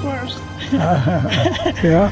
first. Yeah,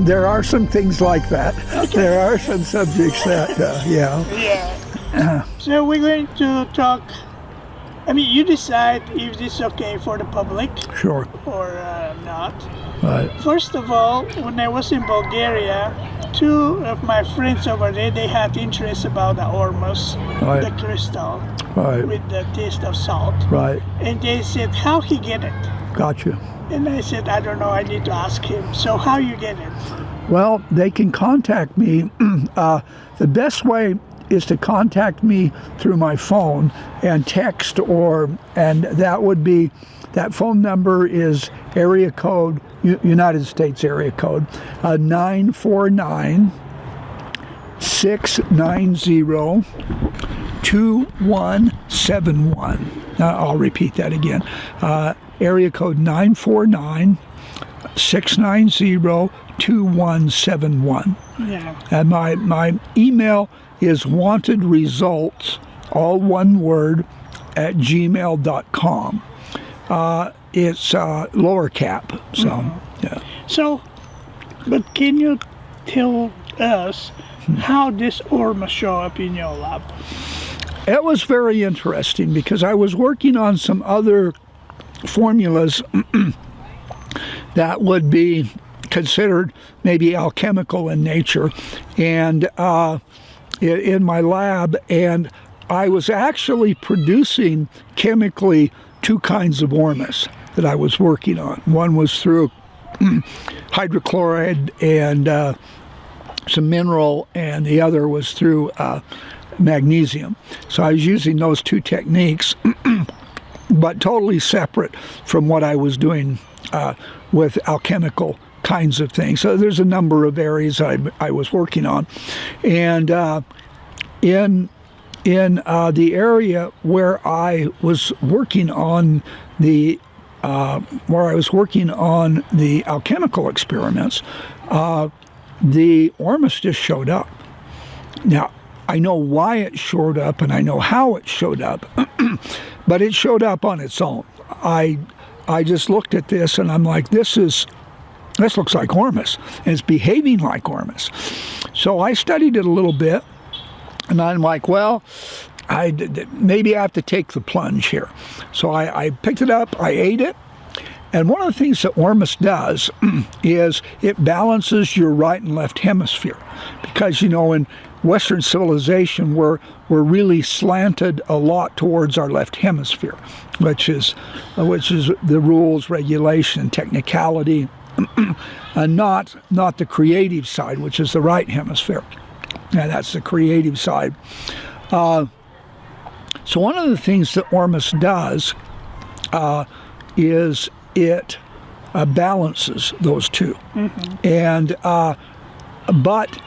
there are some things like that. Okay. There are some subjects that, yeah. Yeah. So we're going to talk. I mean, you decide if this is okay for the public. Sure. Or not. Right. First of all, when I was in Bulgaria, two of my friends over there, they had interest about the ormus, right. the crystal, right. with the taste of salt. Right. And they said, how he get it? Gotcha. And I said, I don't know, I need to ask him. So how you get it? Well, they can contact me. The best way is to contact me through my phone and text, and that phone number is area code, United States area code, 949-690-2171. I'll repeat that again. Area code 949-690-2171. Yeah. And my email is wantedresults, all one word, at gmail.com. It's lower cap, so, yeah. So, but can you tell us how this ormus show up in your lab? It was very interesting because I was working on some other formulas that would be considered maybe alchemical in nature, and in my lab, and I was actually producing chemically two kinds of ormus that I was working on. One was through hydrochloride and some mineral, and the other was through magnesium. So I was using those two techniques, but totally separate from what I was doing with alchemical kinds of things. So there's a number of areas I was working on, and in the area where I was working on the alchemical experiments, the ormus just showed up. Now I know why it showed up and I know how it showed up, but it showed up on its own. I just looked at this and I'm like, this looks like ormus, and it's behaving like ormus. So I studied it a little bit, and I'm like, well, maybe I have to take the plunge here. So I picked it up, I ate it, and one of the things that ormus does is it balances your right and left hemisphere. Because, in Western civilization, we're really slanted a lot towards our left hemisphere, which is the rules, regulation, technicality, and not the creative side, which is the right hemisphere. And that's the creative side. So one of the things that ormus does is it balances those two. Mm-hmm. And but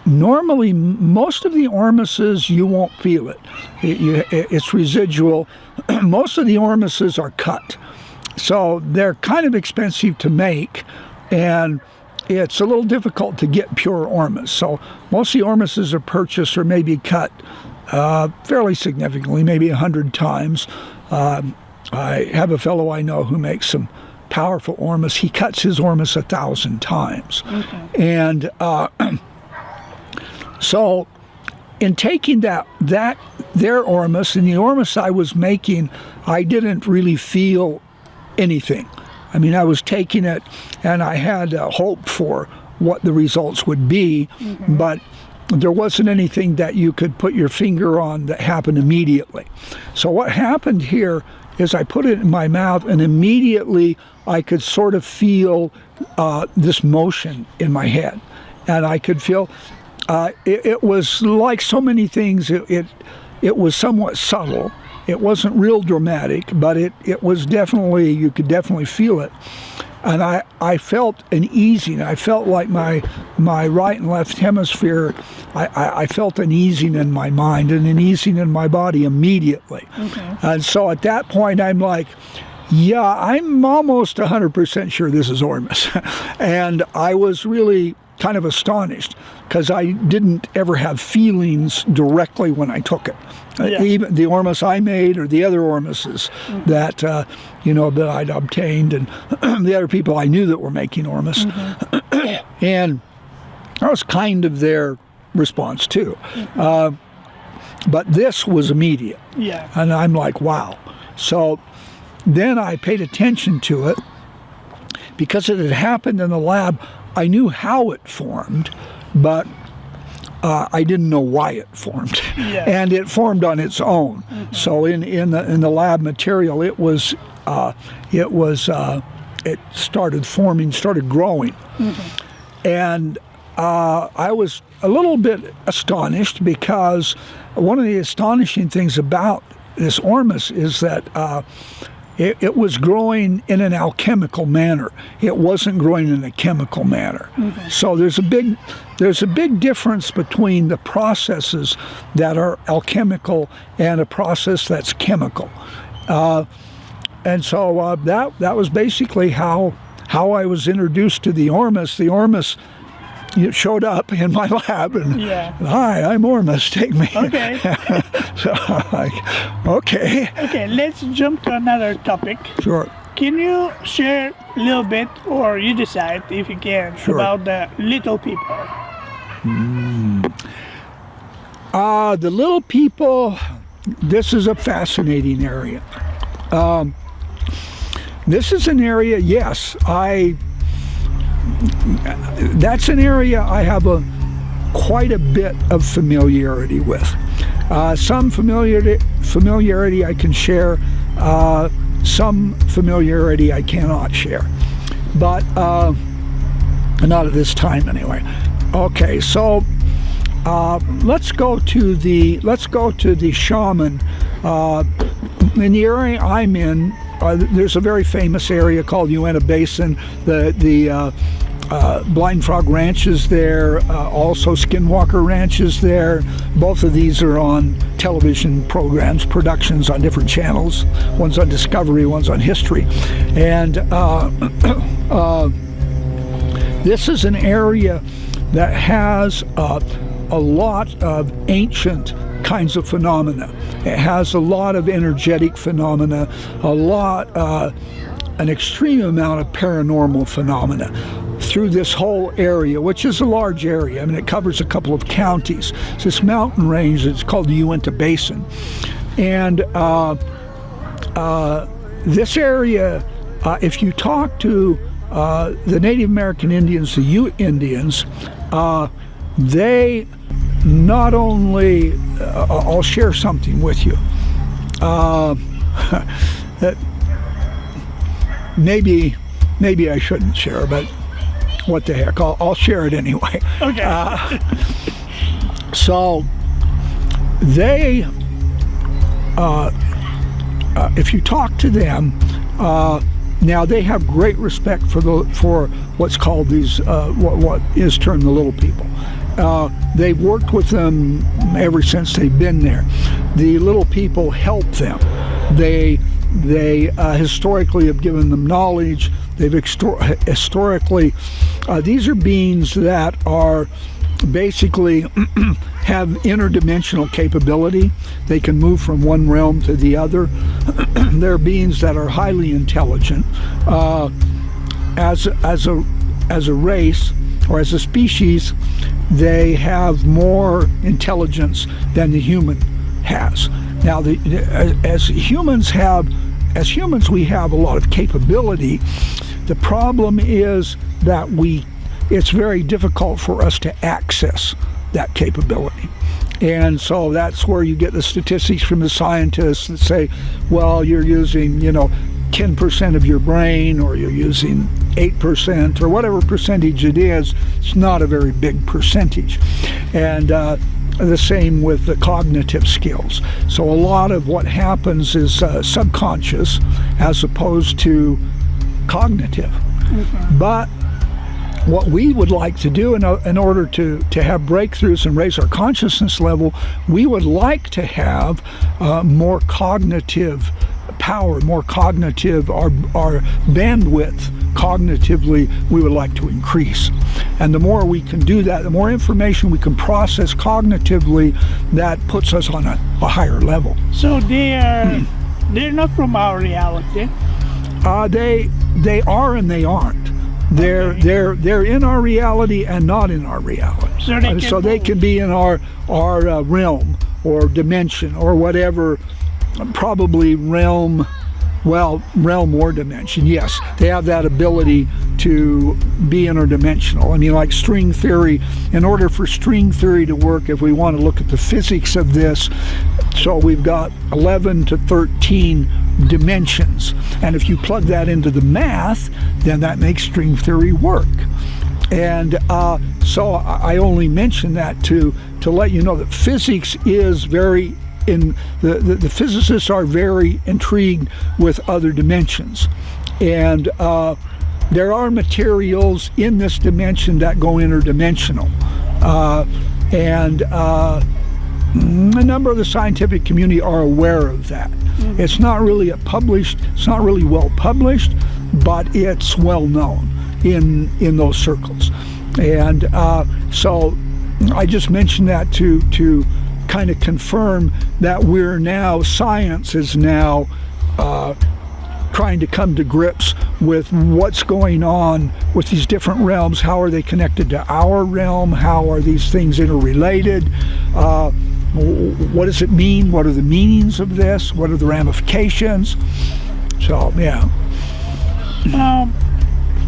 normally most of the ormuses you won't feel it. It's residual. Most of the ormuses are cut. So they're kind of expensive to make, and it's a little difficult to get pure ormus. So most of the ormuses are purchased or maybe cut fairly significantly, maybe 100 times. I have a fellow I know who makes some powerful ormus. He cuts his ormus 1,000 times. Okay. And so in taking their ormus and the ormus I was making, I didn't really feel anything. I mean, I was taking it and I had hope for what the results would be, mm-hmm. but there wasn't anything that you could put your finger on that happened immediately. So what happened here is I put it in my mouth, and immediately I could sort of feel this motion in my head. And I could feel, it was like so many things, it was somewhat subtle. It wasn't real dramatic, but it was definitely, you could definitely feel it. And I felt an easing. I felt like my right and left hemisphere, I felt an easing in my mind and an easing in my body immediately. Okay. And so at that point, I'm like, yeah, I'm almost 100% sure this is ormus. And I was really kind of astonished because I didn't ever have feelings directly when I took it. Yeah. Even the Ormus I made or the other Ormuses that, that I'd obtained, and the other people I knew that were making Ormus. And that was kind of their response too. But this was immediate. Yeah. And I'm like, wow. So then I paid attention to it. Because it had happened in the lab, I knew how it formed, but I didn't know why it formed. Yeah. And it formed on its own. So in the lab material, it started forming, started growing. And I was a little bit astonished because one of the astonishing things about this Ormus is that it was growing in an alchemical manner. It wasn't growing in a chemical manner. So there's a big difference between the processes that are alchemical and a process that's chemical. And so that was basically how I was introduced to the Ormus. The Ormus showed up in my lab and, hi, I'm Ormus, take me. Okay. So I'm like, okay. Okay, let's jump to another topic. Sure. Can you share a little bit, or you decide if you can, Sure. about the little people? The little people, this is a fascinating area. This is an area, yes, that's an area I have quite a bit of familiarity with. Some familiarity I can share, some familiarity I cannot share, but not at this time anyway. Okay, so let's go to the shaman. In the area I'm in, there's a very famous area called Uinta Basin. The Blind Frog Ranch is there, also Skinwalker Ranch is there. Both of these are on television programs, productions on different channels. One's on Discovery, one's on History. And this is an area that has a lot of ancient kinds of phenomena. It has a lot of energetic phenomena, an extreme amount of paranormal phenomena through this whole area, which is a large area. I mean, it covers a couple of counties. It's this mountain range that's called the Uinta Basin. And this area, if you talk to the Native American Indians, the Ute Indians, they not only, I'll share something with you, that maybe I shouldn't share, but what the heck, I'll share it anyway. Okay. So they, if you talk to them, now they have great respect for what's called these, what is termed the little people. They've worked with them ever since they've been there. The little people help them. They historically have given them knowledge. They've historically, these are beings that are basically have interdimensional capability. They can move from one realm to the other. They're beings that are highly intelligent. As a race or as a species, they have more intelligence than the human has. Now, as humans, we have a lot of capability. The problem is that it's very difficult for us to access that capability. And so that's where you get the statistics from the scientists that say, well, you're using, 10% of your brain, or you're using 8%, or whatever percentage it is. It's not a very big percentage. And the same with the cognitive skills. So a lot of what happens is subconscious as opposed to cognitive. But what we would like to do in order to have breakthroughs and raise our consciousness level, we would like to have more cognitive power, more cognitive, our bandwidth cognitively we would like to increase. And the more we can do that, the more information we can process cognitively, that puts us on a higher level. So they're not from our reality. They are and they aren't. They're in our reality and not in our reality. So they can be in our realm or dimension or whatever, probably realm or dimension. Yes, they have that ability to be interdimensional. I mean, like string theory, in order for string theory to work, if we want to look at the physics of this, so we've got 11 to 13 dimensions. And if you plug that into the math, then that makes string theory work. And so I only mention that to let you know that physics is very the physicists are very intrigued with other dimensions, and there are materials in this dimension that go interdimensional, and a number of the scientific community are aware of that. Mm-hmm. It's not really well published, but it's well known in those circles, and so I just mentioned that to kind of confirm that science is now trying to come to grips with what's going on with these different realms. How are they connected to our realm? How are these things interrelated? What does it mean? What are the meanings of this? What are the ramifications? So, yeah.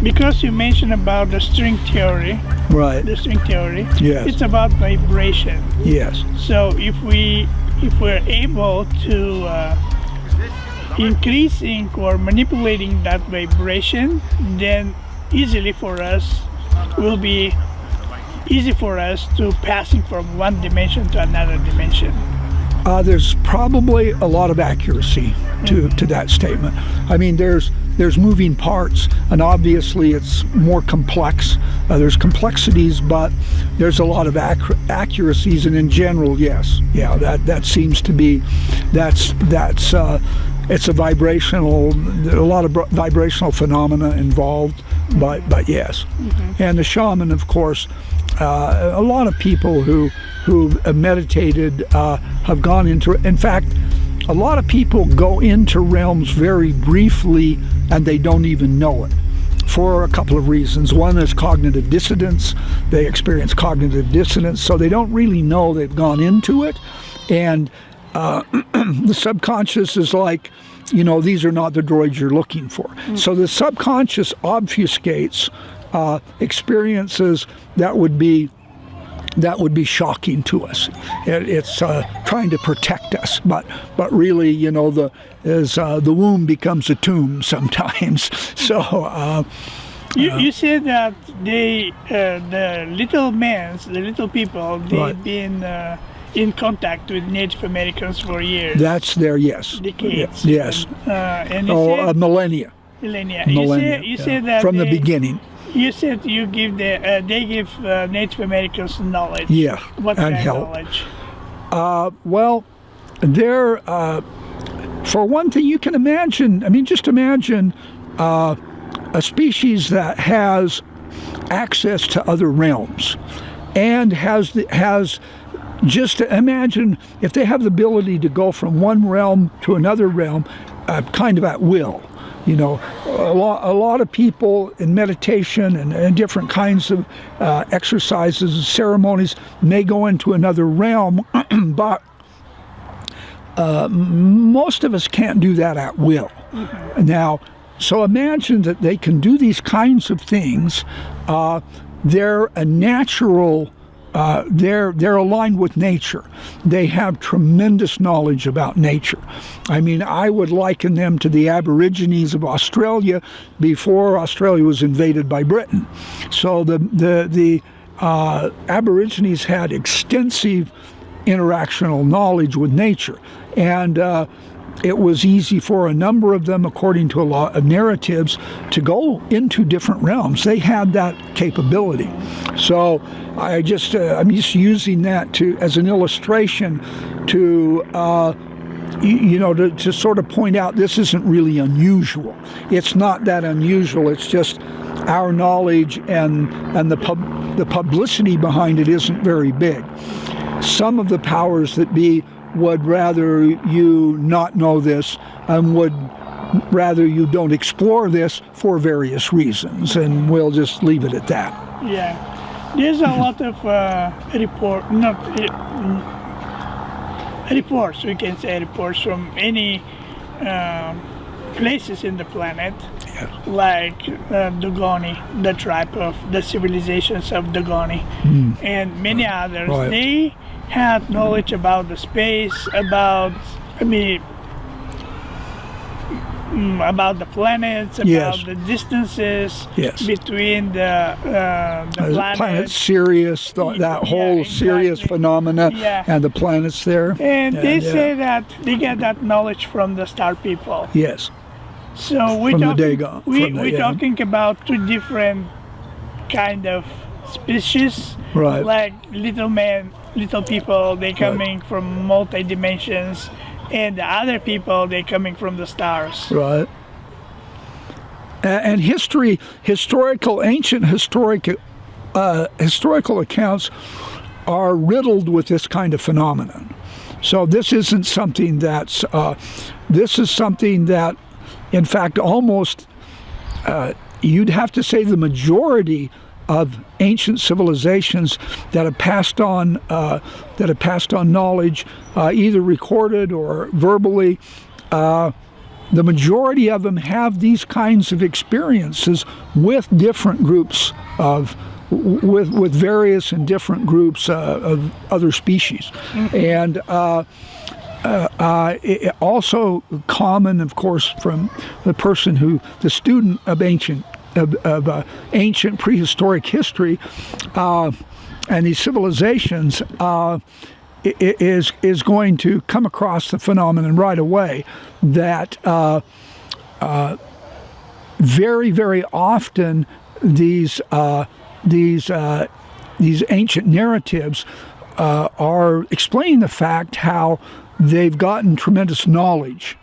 Because you mentioned about the string theory, right? The string theory, yes, it's about vibration. Yes. So if we're able to increasing or manipulating that vibration, then will be easy for us to passing from one dimension to another dimension. There's probably a lot of accuracy to that statement. I mean, there's moving parts, and obviously it's more complex. There's complexities, but there's a lot of accuracies, and in general, yes, yeah, that seems to be that's it's a lot of vibrational phenomena involved, but yes. Mm-hmm. And the shaman, of course, a lot of people who have meditated have gone into it. In fact, a lot of people go into realms very briefly and they don't even know it, for a couple of reasons. One is cognitive dissonance. They experience cognitive dissonance, so they don't really know they've gone into it. And the subconscious is like, these are not the droids you're looking for. Mm. So the subconscious obfuscates experiences that would be shocking to us. It's trying to protect us, but really, the womb becomes a tomb sometimes. So you said that the little people, they've right. been in contact with Native Americans for years. That's there, yes. Decades. Yes. And millennia. Millennia. You said that from the beginning. You said they give Native Americans knowledge. Yeah, what and kind help. Knowledge? Well, they're for one thing, you can imagine. I mean, just imagine a species that has access to other realms, and has. Just imagine if they have the ability to go from one realm to another realm, kind of at will. A lot of people in meditation and different kinds of exercises and ceremonies may go into another realm, but most of us can't do that at will. Mm-hmm. Now, so imagine that they can do these kinds of things. They're a natural. They're aligned with nature. They have tremendous knowledge about nature. I mean, I would liken them to the Aborigines of Australia before Australia was invaded by Britain. So the Aborigines had extensive interactional knowledge with nature, and it was easy for a number of them, according to a lot of narratives, to go into different realms. They had that capability. So I'm just using that as an illustration to to sort of point out this isn't really unusual. It's not that unusual. It's just our knowledge and the publicity behind it isn't very big. Some of the powers that be would rather you not know this and would rather you don't explore this for various reasons, and we'll just leave it at that. Yeah, there's a lot of reports, we can say reports from any places in the planet, like Dogoni, the tribe of the civilizations of Dogoni, and many others. Right. They had knowledge about the space, about the planets, about the distances between the planets. Planet Sirius, that whole Sirius phenomena, and the planets there. And they say that they get that knowledge from the star people. Yes. So we're talking about two different kind of species, right? Like little people, they coming from multi dimensions, and the other people, they coming from the stars. Right. And ancient historical accounts are riddled with this kind of phenomenon. So this isn't something that's, this is something that, in fact, almost, you'd have to say the majority of ancient civilizations that have passed on knowledge, either recorded or verbally. The majority of them have these kinds of experiences with different groups with various and different groups of other species, and. Also common, of course, from the student of ancient prehistoric history and these civilizations is going to come across the phenomenon right away that very, very often these ancient narratives are explaining the fact how they've gotten tremendous knowledge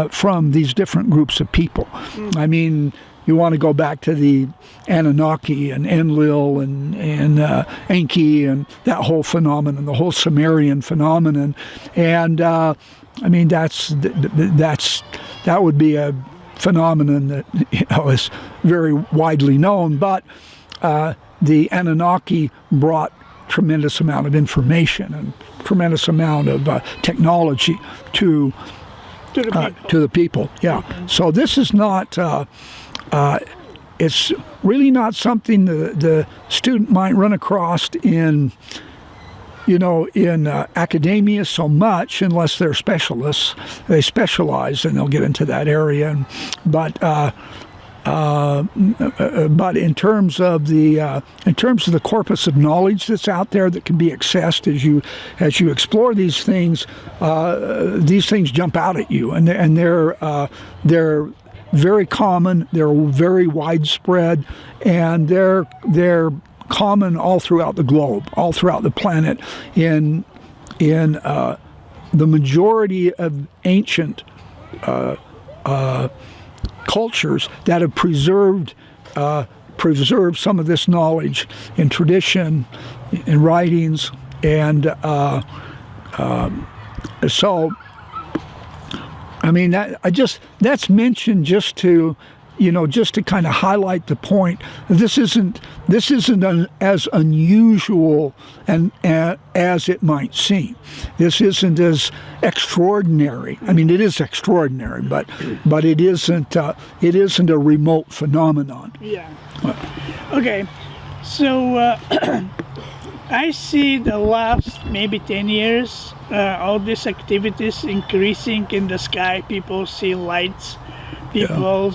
from these different groups of people. I mean, you want to go back to the Anunnaki and Enlil and Enki and that whole phenomenon, the whole Sumerian phenomenon, and I mean that would be a phenomenon that is very widely known. But the Anunnaki brought tremendous amount of information and tremendous amount of technology to the people. Yeah. So this is not. It's really not something the student might run across in academia so much, unless they're specialists. They specialize and they'll get into that area. But in terms of the corpus of knowledge that's out there that can be accessed as you explore these things jump out at you, and they're very common, they're very widespread, and they're common all throughout the globe, all throughout the planet. In the majority of ancient cultures that have preserved some of this knowledge in tradition, in writings, and so. I mean, that's mentioned just to kind of highlight the point. This isn't as unusual as it might seem. This isn't as extraordinary. I mean, it is extraordinary, but it isn't a remote phenomenon. Yeah. Okay. So I see the last maybe 10 years, all these activities increasing in the sky. People see lights, people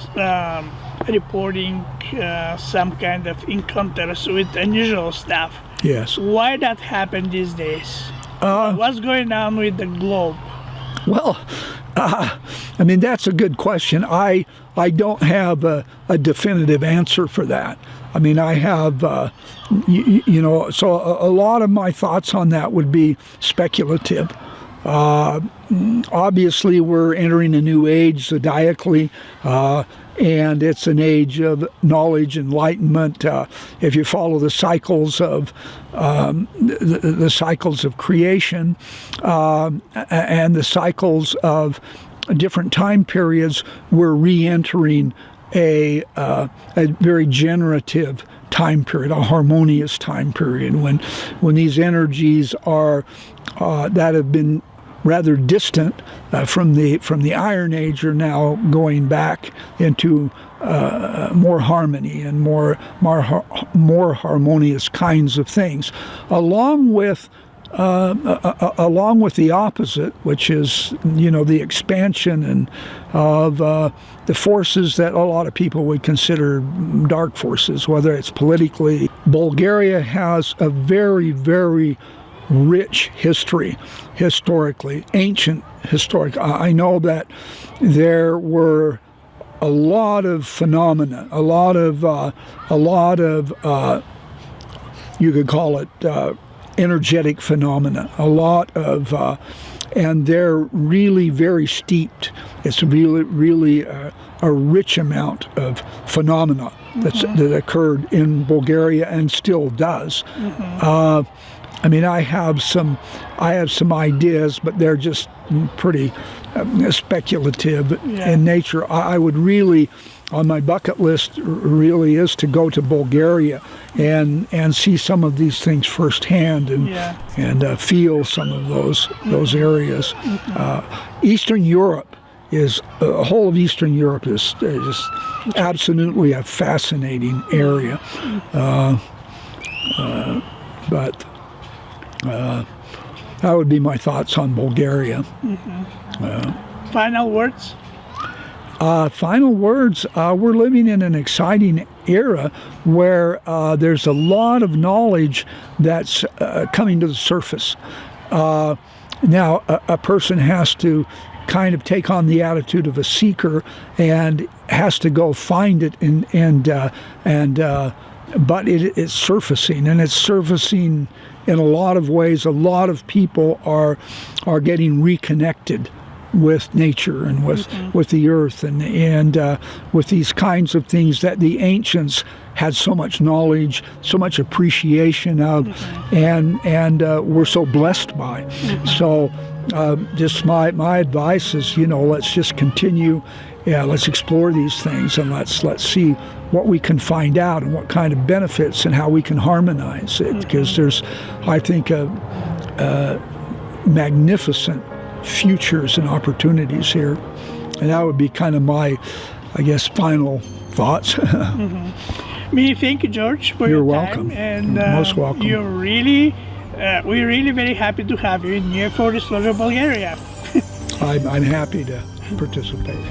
reporting some kind of encounters with unusual stuff. Yes. Why that happen these days? What's going on with the globe? Well, I mean, that's a good question. I don't have a definitive answer for that. I mean, I have, so a lot of my thoughts on that would be speculative. Obviously, we're entering a new age zodiacally, and it's an age of knowledge, enlightenment. If you follow the cycles of the cycles of creation and the cycles of different time periods, we're re-entering a very generative time period, a harmonious time period, when these energies are that have been rather distant from the Iron Age are now going back into more harmony and more harmonious kinds of things, along with the opposite, which is the expansion of the forces that a lot of people would consider dark forces, whether it's politically. Bulgaria has a very, very rich history, historically, ancient historic. I know that there were a lot of phenomena, a lot of you could call it energetic phenomena, a lot of, and they're really very steeped. It's really a rich amount of phenomena that occurred in Bulgaria and still does. I mean, I have some ideas, but they're just pretty speculative in nature. I would really, on my bucket list, really is to go to Bulgaria and see some of these things firsthand and feel some of those areas. Eastern Europe is the whole of Eastern Europe is just absolutely a fascinating area, but. That would be my thoughts on Bulgaria. Final words? Final words, we're living in an exciting era where there's a lot of knowledge that's coming to the surface. Now, a person has to kind of take on the attitude of a seeker and has to go find it, but it's surfacing, and it's surfacing in a lot of ways. A lot of people are getting reconnected with nature and with the earth and with these kinds of things that the ancients had so much knowledge, so much appreciation of, and we're so blessed by. So just my advice is, let's just continue. Let's explore these things, and let's see what we can find out and what kind of benefits and how we can harmonize it. Because there's, I think, magnificent futures and opportunities here, and that would be kind of my, I guess, final thoughts. Me, thank you, George, for You're your welcome. time. And Most welcome. We're really very happy to have you in Near Forest, Bulgaria. I'm happy to participate.